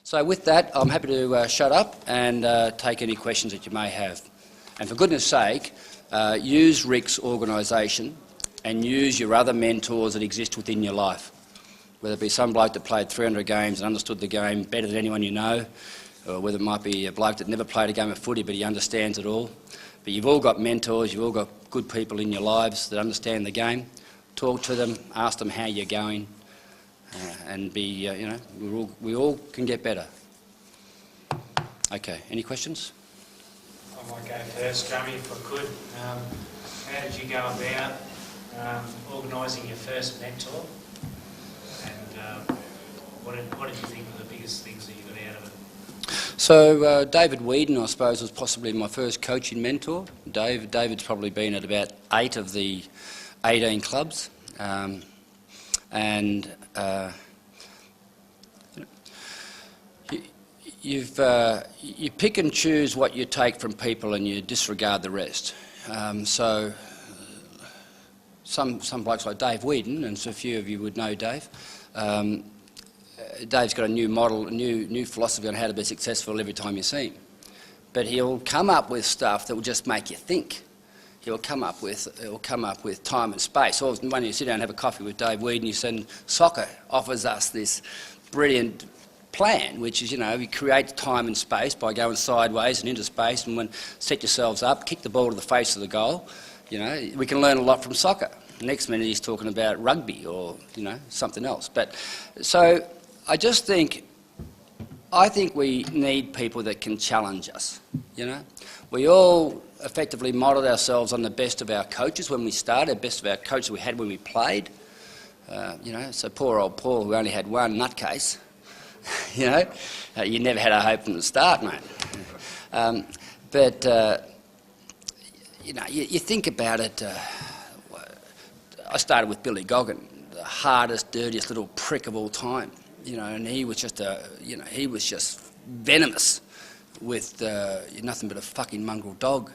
So with that, I'm happy to shut up and take any questions that you may have. And for goodness sake, use Rick's organisation and use your other mentors that exist within your life. Whether it be some bloke that played 300 games and understood the game better than anyone you know, or whether it might be a bloke that never played a game of footy but he understands it all. But you've all got mentors, you've all got good people in your lives that understand the game. Talk to them, ask them how you're going, and be, you know, we all can get better. Okay, any questions? I might go first, Drummy, if I could. How did you go about organising your first mentor? And what did you think were the biggest things that you got out of it? So David Whedon, I suppose, was possibly my first coaching mentor. David's probably been at about 8 of the 18 clubs. You pick and choose what you take from people and you disregard the rest. So some blokes like Dave Whedon, and so a few of you would know Dave. Dave's got a new model, a new philosophy on how to be successful every time you see him. But he'll come up with stuff that will just make you think. He'll come up with time and space. Or when you sit down and have a coffee with Dave Whedon, you said soccer offers us this brilliant plan, which is, you know, you create time and space by going sideways and into space, and when set yourselves up, kick the ball to the face of the goal. You know, we can learn a lot from soccer. The next minute he's talking about rugby or, you know, something else. But so I think we need people that can challenge us. You know, we all effectively modelled ourselves on the best of our coaches when we started, best of our coaches we had when we played. You know, so poor old Paul, who only had one nutcase. You know, you never had a hope from the start, mate. You know, you think about it. I started with Billy Goggin, the hardest, dirtiest little prick of all time. You know, and he was just he was just venomous with nothing but a fucking mongrel dog.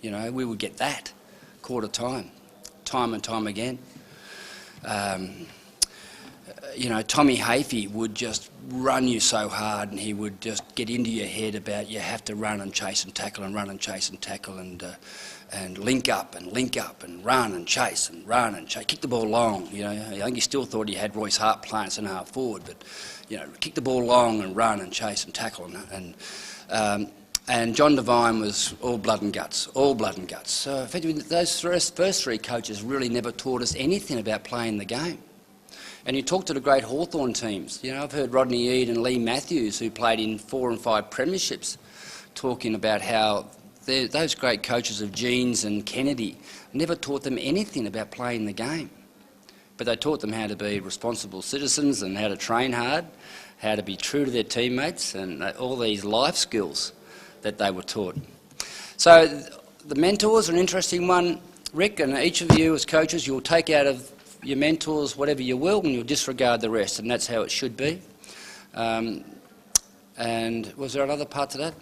You know, we would get that quarter time and time again. You know, Tommy Hafey would just run you so hard, and he would just get into your head about you have to run and chase and tackle and run and chase and tackle and link up and run and chase and run and chase. Kick the ball long. You know, I think he still thought he had Royce Hart playing centre half forward, but you know, kick the ball long and run and chase and tackle and John Devine was all blood and guts, all blood and guts. So effectively, those first 3 coaches really never taught us anything about playing the game. And you talk to the great Hawthorn teams. You know, I've heard Rodney Eade and Lee Matthews, who played in 4 and 5 premierships, talking about how those great coaches of Jeans and Kennedy never taught them anything about playing the game. But they taught them how to be responsible citizens and how to train hard, how to be true to their teammates, and all these life skills that they were taught. So the mentors are an interesting one, Rick, and each of you as coaches, you'll take out of your mentors whatever you will, and you'll disregard the rest, and that's how it should be. And was there another part to that?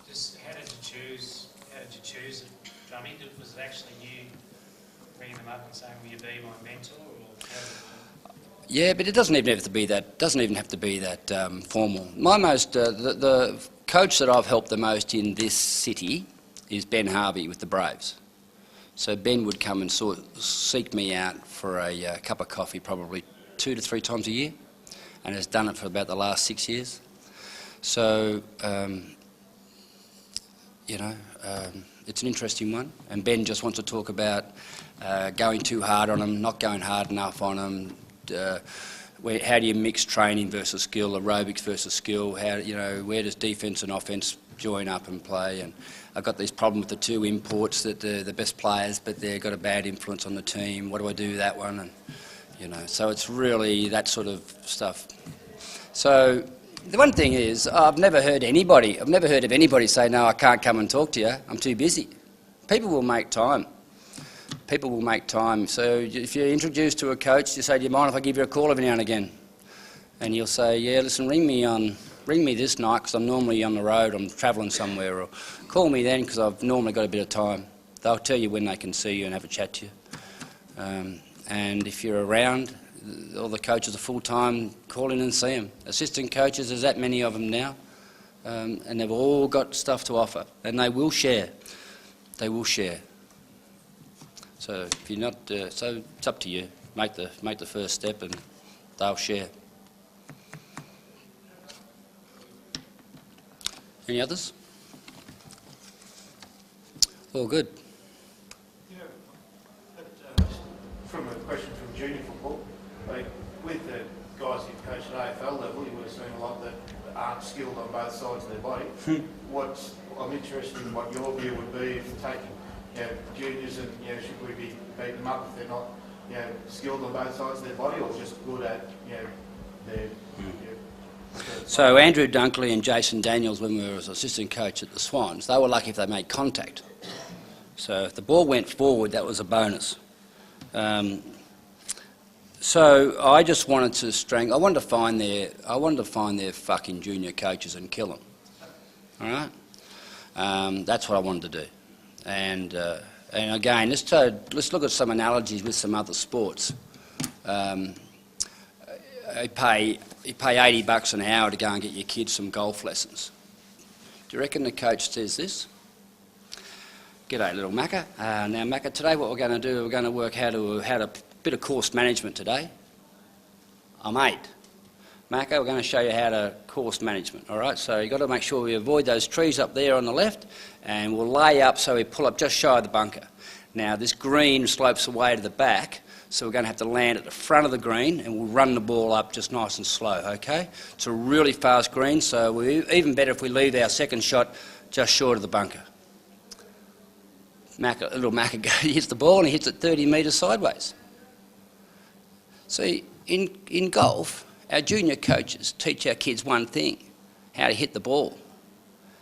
Just how did you choose it, Drummy? Was it actually you bringing them up and saying, will you be my mentor? Or Yeah, but it doesn't even have to be that. Doesn't even have to be that formal. My most the coach that I've helped the most in this city is Ben Harvey with the Braves. So Ben would come and seek me out for a cup of coffee probably 2 to 3 times a year, and has done it for about the last 6 years. So, you know, it's an interesting one. And Ben just wants to talk about going too hard on them, not going hard enough on them. How do you mix training versus skill, aerobics versus skill? How, you know, where does defence and offence join up and play? And I've got this problem with the 2 imports that they're the best players, but they've got a bad influence on the team. What do I do with that one? And you know, so it's really that sort of stuff. So the one thing is, I've never heard of anybody say, no, I can't come and talk to you, I'm too busy. People will make time. People will make time. So if you're introduced to a coach, you say, do you mind if I give you a call every now and again? And he'll say, yeah, listen, ring me this night because I'm normally on the road, I'm travelling somewhere, or call me then because I've normally got a bit of time. They'll tell you when they can see you and have a chat to you. And if you're around, all the coaches are full-time, call in and see them. Assistant coaches, there's that many of them now, and they've all got stuff to offer, and they will share. They will share. So if you're not, so it's up to you. Make the first step, and they'll share. Any others? All good. You know, from a question from junior football, like with the guys you've coached at AFL level, you would have seen a lot that aren't skilled on both sides of their body. I'm interested in what your view would be if taking juniors and should we be beating them up if they're not skilled on both sides of their body, or just good at their. So Andrew Dunkley and Jason Daniels, when we were as assistant coach at the Swans, they were lucky if they made contact. So if the ball went forward, that was a bonus. So I just wanted to I wanted to find their fucking junior coaches and kill them. All right, that's what I wanted to do. And again, let's look at some analogies with some other sports. You pay $80 an hour to go and get your kids some golf lessons. Do you reckon the coach says this? G'day, little Macca. Now, Macca, today what we're going to do, we're going to work how to bit of course management today. I'm 8. Macca, we're going to show you how to course management, all right? So you've got to make sure we avoid those trees up there on the left, and we'll lay up so we pull up just shy of the bunker. Now, this green slopes away to the back, so we're going to have to land at the front of the green, and we'll run the ball up just nice and slow, okay? It's a really fast green, so we're even better if we leave our second shot just short of the bunker. Little Macca he hits the ball and he hits it 30 metres sideways. See, in golf, our junior coaches teach our kids one thing: how to hit the ball,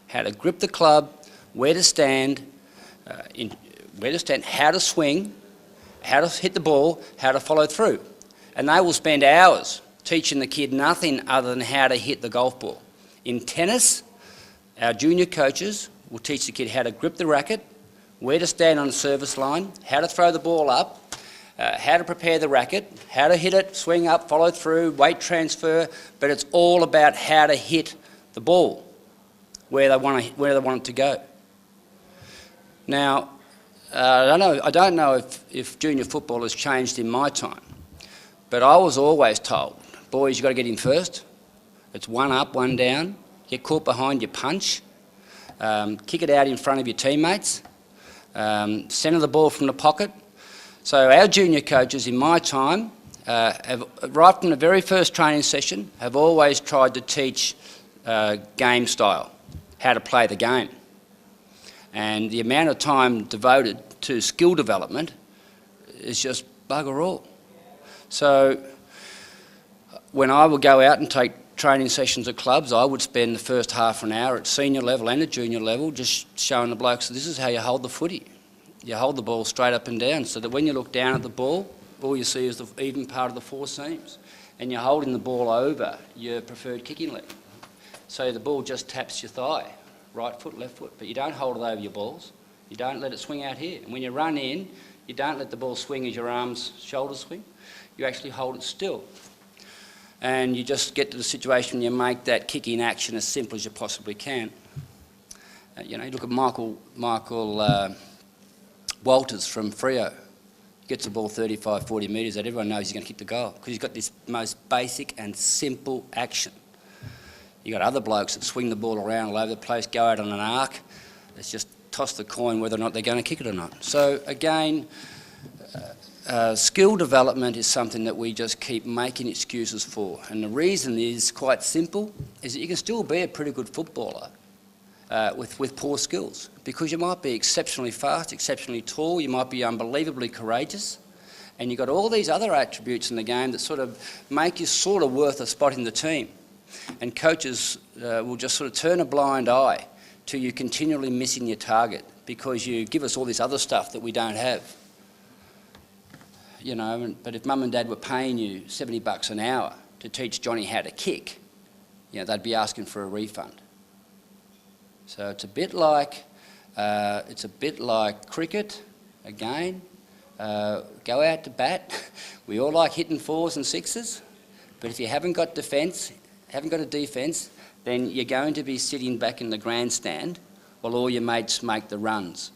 how to grip the club, where to stand, how to swing, how to hit the ball, how to follow through. And they will spend hours teaching the kid nothing other than how to hit the golf ball. In tennis, our junior coaches will teach the kid how to grip the racket, where to stand on the service line, how to throw the ball up, how to prepare the racket, how to hit it, swing up, follow through, weight transfer, but it's all about how to hit the ball where they want it to go. Now, I don't know if junior football has changed in my time, but I was always told, boys, you've got to get in first. It's one up, one down. Get caught behind, you punch. Kick it out in front of your teammates. Centre the ball from the pocket. So our junior coaches in my time, right from the very first training session, have always tried to teach game style, how to play the game. And the amount of time devoted to skill development is just bugger all. So when I would go out and take training sessions at clubs, I would spend the first half an hour at senior level and at junior level just showing the blokes this is how you hold the footy. You hold the ball straight up and down so that when you look down at the ball, all you see is the even part of the four seams. And you're holding the ball over your preferred kicking leg. So the ball just taps your thigh, right foot, left foot, but you don't hold it over your balls. You don't let it swing out here. And when you run in, you don't let the ball swing as your arms, shoulders swing. You actually hold it still. And you just get to the situation you make that kick-in action as simple as you possibly can. You look at Michael Walters from Freo. He gets the ball 35, 40 metres out. Everyone knows he's going to kick the goal because he's got this most basic and simple action. You've got other blokes that swing the ball around all over the place, go out on an arc. It's just toss the coin whether or not they're going to kick it or not. So again, skill development is something that we just keep making excuses for. And the reason is quite simple, is that you can still be a pretty good footballer with poor skills, because you might be exceptionally fast, exceptionally tall, you might be unbelievably courageous, and you've got all these other attributes in the game that sort of make you sort of worth a spot in the team. And coaches will just sort of turn a blind eye to you continually missing your target because you give us all this other stuff that we don't have. But if mum and dad were paying you $70 an hour to teach Johnny how to kick, they'd be asking for a refund. So it's a bit like cricket, again. go out to bat. We all like hitting 4s and 6s, but if you haven't got defence, haven't got a defence, then you're going to be sitting back in the grandstand while all your mates make the runs.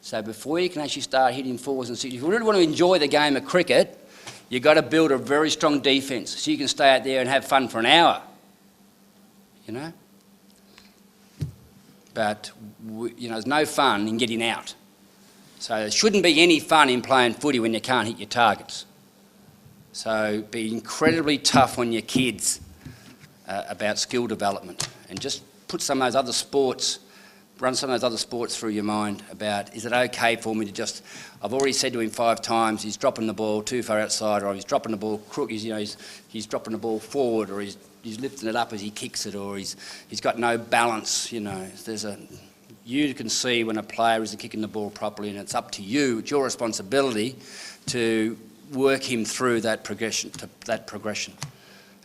So before you can actually start hitting 4s and 6s, if you really want to enjoy the game of cricket, you've got to build a very strong defence so you can stay out there and have fun for an hour, you know? But, there's no fun in getting out. So there shouldn't be any fun in playing footy when you can't hit your targets. So be incredibly tough on your kids about skill development, and just put some of those other sports, run some of those other sports through your mind about, is it okay for me to just, I've already said to him 5 times, he's dropping the ball too far outside, or he's dropping the ball crook, he's dropping the ball forward, or he's lifting it up as he kicks it, or he's got no balance, you can see when a player isn't kicking the ball properly, and it's up to you, it's your responsibility to work him through that progression.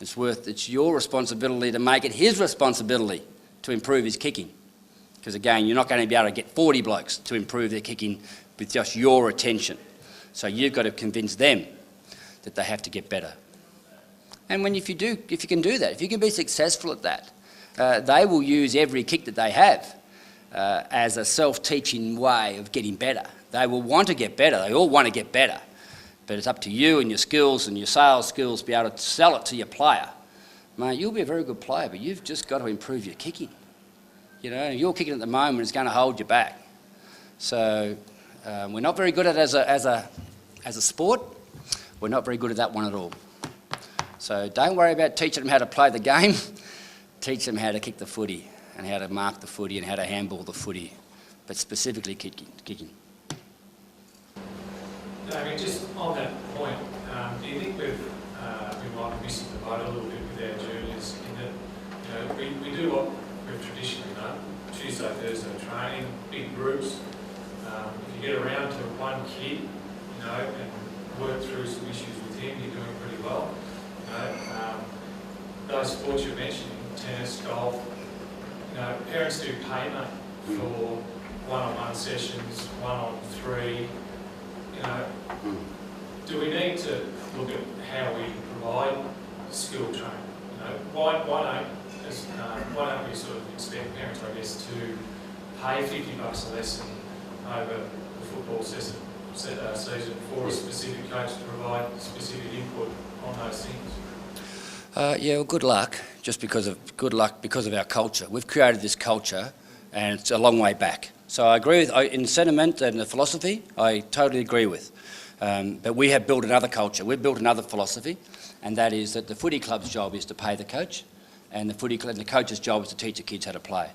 It's your responsibility to make it his responsibility to improve his kicking. Because again, you're not going to be able to get 40 blokes to improve their kicking with just your attention. So you've got to convince them that they have to get better. And if you can do that, if you can be successful at that, they will use every kick that they have as a self-teaching way of getting better. They will want to get better. They all want to get better. But it's up to you and your skills and your sales skills to be able to sell it to your player. Mate, you'll be a very good player, but you've just got to improve your kicking. Your kicking at the moment is going to hold you back. So we're not very good at it as a sport. We're not very good at that one at all. So don't worry about teaching them how to play the game. Teach them how to kick the footy and how to mark the footy and how to handball the footy, but specifically kicking. Just on that point, do you think we might be missing the boat a little bit with our juniors in that, we do what we've traditionally done, Tuesday, Thursday training, big groups. If you get around to one kid, and work through some issues with him, you're doing pretty well. Those sports you're mentioning, tennis, golf, parents do pay money for one-on-one sessions, 1-on-3. Do we need to look at how we provide skill training? Why don't we sort of expect parents, I guess, to pay $50 a lesson over the football season for a specific coach to provide specific input on those things? Good luck. Good luck because of our culture. We've created this culture, and it's a long way back. So I agree in the sentiment and the philosophy. I totally agree with. But we have built another culture. We've built another philosophy, and that is that the footy club's job is to pay the coach, and the coach's job is to teach the kids how to play.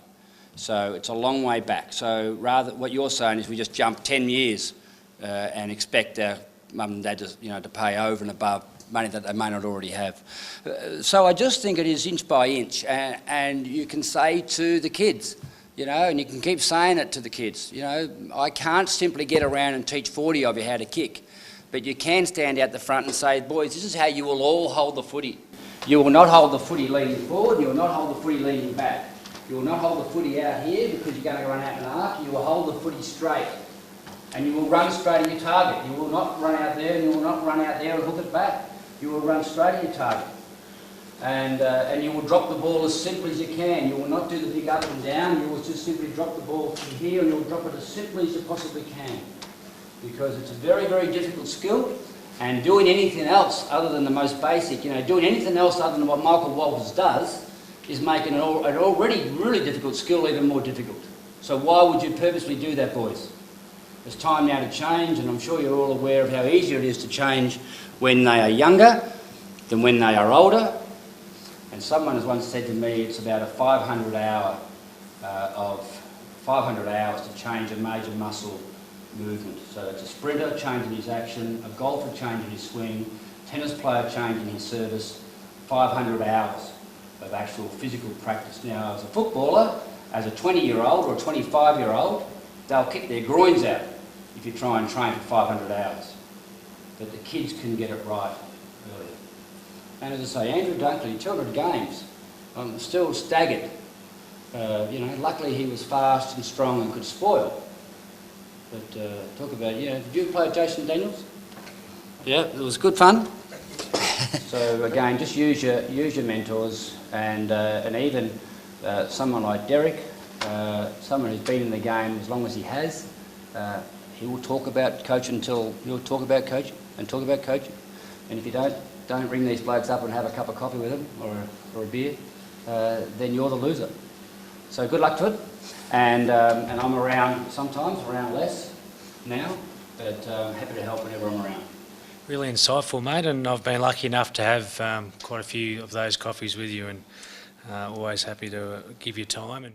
So it's a long way back. So rather, what you're saying is we just jump 10 years and expect our mum and dad to pay over and above money that they may not already have. So I just think it is inch by inch, and you can say to the kids, and you can keep saying it to the kids, I can't simply get around and teach 40 of you how to kick, but you can stand out the front and say, boys, this is how you will all hold the footy. You will not hold the footy leaning forward, you will not hold the footy leaning back. You will not hold the footy out here because you're going to run out in an arc. You will hold the footy straight, and you will run straight at your target. You will not run out there, and you will not run out there and hook it back. You will run straight at your target. And you will drop the ball as simply as you can. You will not do the big up and down. You will just simply drop the ball from here, and you will drop it as simply as you possibly can. Because it's a very, very difficult skill, and doing anything else other than the most basic, doing anything else other than what Michael Walters does is making an already really difficult skill even more difficult. So why would you purposely do that, boys? It's time now to change, and I'm sure you're all aware of how easy it is to change when they are younger than when they are older. And someone has once said to me it's about a 500 hours to change a major muscle movement. So it's a sprinter changing his action, a golfer changing his swing, tennis player changing his service, 500 hours of actual physical practice. Now, as a footballer, as a 20-year-old or a 25-year-old, they'll kick their groins out if you try and train for 500 hours. But the kids can get it right earlier. And as I say, Andrew Dunkley, 200 games, I'm still staggered. Luckily he was fast and strong and could spoil. But talk about, did you play Jason Daniels? Yeah, it was good fun. So again, just use your mentors, and even someone like Derek, someone who's been in the game as long as he has. He will talk about coaching until he'll talk about coaching and talk about coaching. And if you don't ring these blokes up and have a cup of coffee with them or a beer, then you're the loser. So good luck to it. And I'm around sometimes, around less now, but happy to help whenever I'm around. Really insightful, mate, and I've been lucky enough to have quite a few of those coffees with you, and always happy to give you time. And